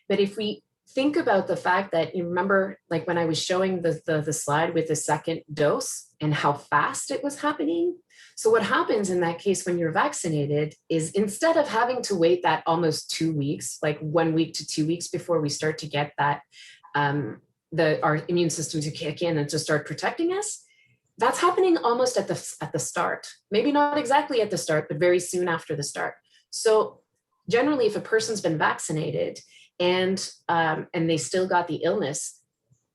But if we think about the fact that, you remember, like when I was showing the slide with the second dose and how fast it was happening. So what happens in that case when you're vaccinated is, instead of having to wait that almost 2 weeks, like 1 week to 2 weeks before we start to get that, our immune system to kick in and to start protecting us, that's happening almost at the start. Maybe not exactly at the start, but very soon after the start. So generally, if a person's been vaccinated and they still got the illness,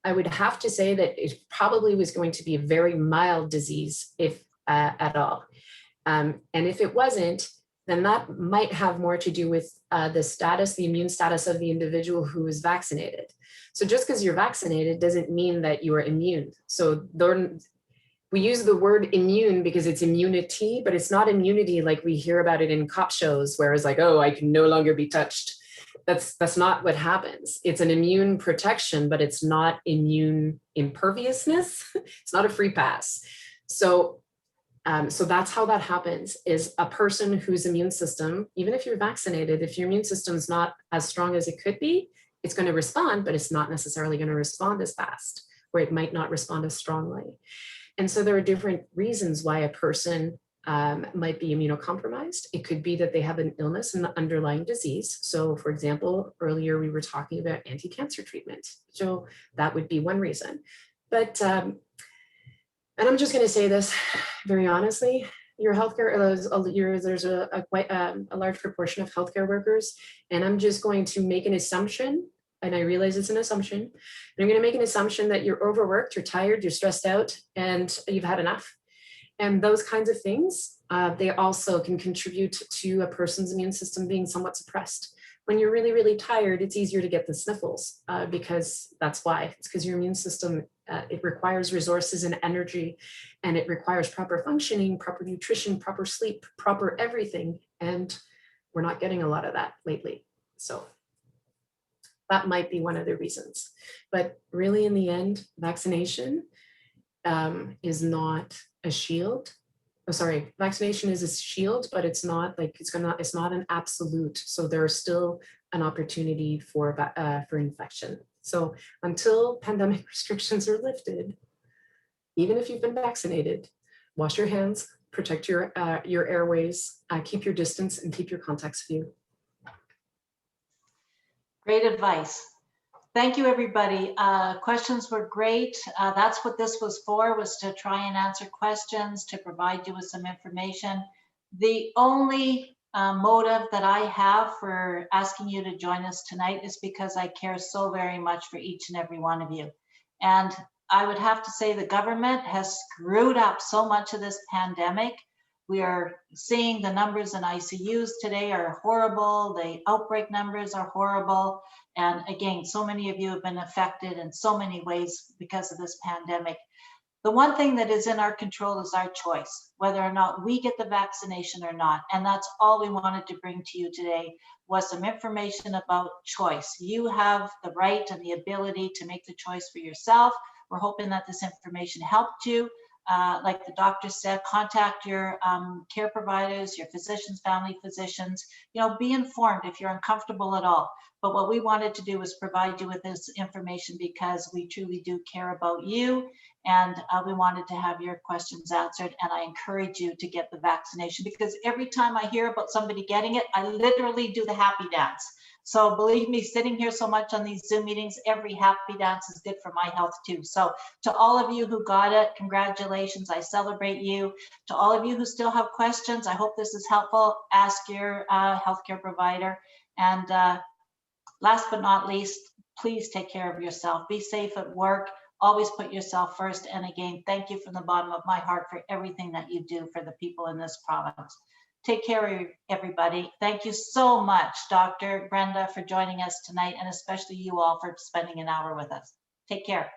I would have to say that it probably was going to be a very mild disease, if at all. And if it wasn't, then that might have more to do with the immune status of the individual who is vaccinated. So just because you're vaccinated doesn't mean that you are immune. So we use the word immune because it's immunity, but it's not immunity like we hear about it in cop shows, where it's like, oh, I can no longer be touched. That's not what happens. It's an immune protection, but it's not immune imperviousness. It's not a free pass. So that's how that happens, is a person whose immune system, even if you're vaccinated, if your immune system is not as strong as it could be, it's going to respond, but it's not necessarily going to respond as fast, or it might not respond as strongly. And so there are different reasons why a person might be immunocompromised. It could be that they have an illness, an underlying disease. So for example, earlier we were talking about anti-cancer treatment. So that would be one reason. But, and I'm just gonna say this very honestly, your healthcare, there's a quite a large proportion of healthcare workers, and I'm just going to make an assumption, and I realize it's an assumption, and I'm going to make an assumption that you're overworked, you're tired, you're stressed out, and you've had enough. And those kinds of things, they also can contribute to a person's immune system being somewhat suppressed. When you're really, really tired, it's easier to get the sniffles because that's why. It's because your immune system, it requires resources and energy, and it requires proper functioning, proper nutrition, proper sleep, proper everything. And we're not getting a lot of that lately. So that might be one of the reasons. But really, in the end, vaccination is not a shield. Oh, sorry, vaccination is a shield, but it's not like it's not an absolute. So there's still an opportunity for infection. So until pandemic restrictions are lifted, even if you've been vaccinated, wash your hands, protect your airways, keep your distance, and keep your contacts few. Great advice. Thank you, everybody. Questions were great. That's what this was for, was to try and answer questions, to provide you with some information. The only motive that I have for asking you to join us tonight is because I care so very much for each and every one of you. And I would have to say the government has screwed up so much of this pandemic. We are seeing the numbers in ICUs today are horrible. The outbreak numbers are horrible. And again, so many of you have been affected in so many ways because of this pandemic. The one thing that is in our control is our choice, whether or not we get the vaccination or not. And that's all we wanted to bring to you today, was some information about choice. You have the right and the ability to make the choice for yourself. We're hoping that this information helped you. Like the doctor said, contact your care providers, your physicians, family physicians, be informed if you're uncomfortable at all. But what we wanted to do was provide you with this information because we truly do care about you, and we wanted to have your questions answered. And I encourage you to get the vaccination, because every time I hear about somebody getting it, I literally do the happy dance. So believe me, sitting here so much on these Zoom meetings, every happy dance is good for my health too. So to all of you who got it, congratulations, I celebrate you. To all of you who still have questions, I hope this is helpful. Ask your healthcare provider. And last but not least, please take care of yourself. Be safe at work. Always put yourself first. And again, thank you from the bottom of my heart for everything that you do for the people in this province. Take care of everybody. Thank you so much, Dr. Brenda, for joining us tonight, and especially you all for spending an hour with us. Take care.